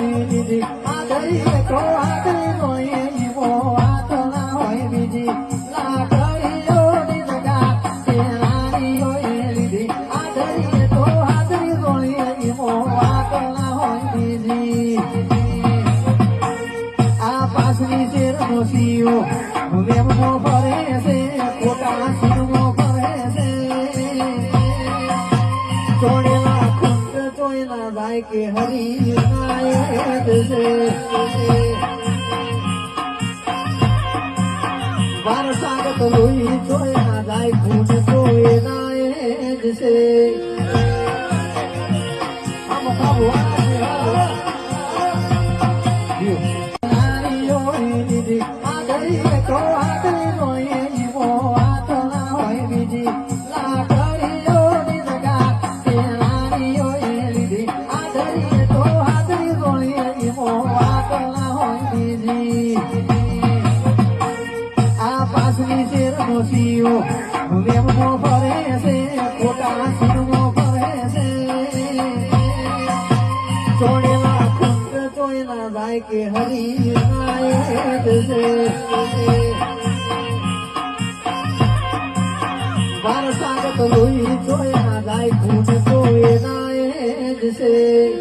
લીધી આદરી તો આદરી હોય એવો આતલા હોય બીજી લાકડીઓ લીધા તેરાણીઓ લીધી આદરી તો આદરી હોય એવો આતલા હોય બીજી આ પાસની શેરનો સીઓ વેમનો ફરે છે કોટા શીરનો ફરે છે ચોડેલા ખુંડ જોઈના જાય કે હરી નાયક છે વાર સાગત લોહી જોઈના જાય ખુંડ જોઈ નાયક છે આમ ખાવું વેમનો ફરે છે કોટા શીરનો ફરે છે ચોડેલા ખુંડ જોઈના જાય કે હરી નાયક છે વાર સાગત લોહી જોઈના જાય ખુંડ જોઈ નાયક છે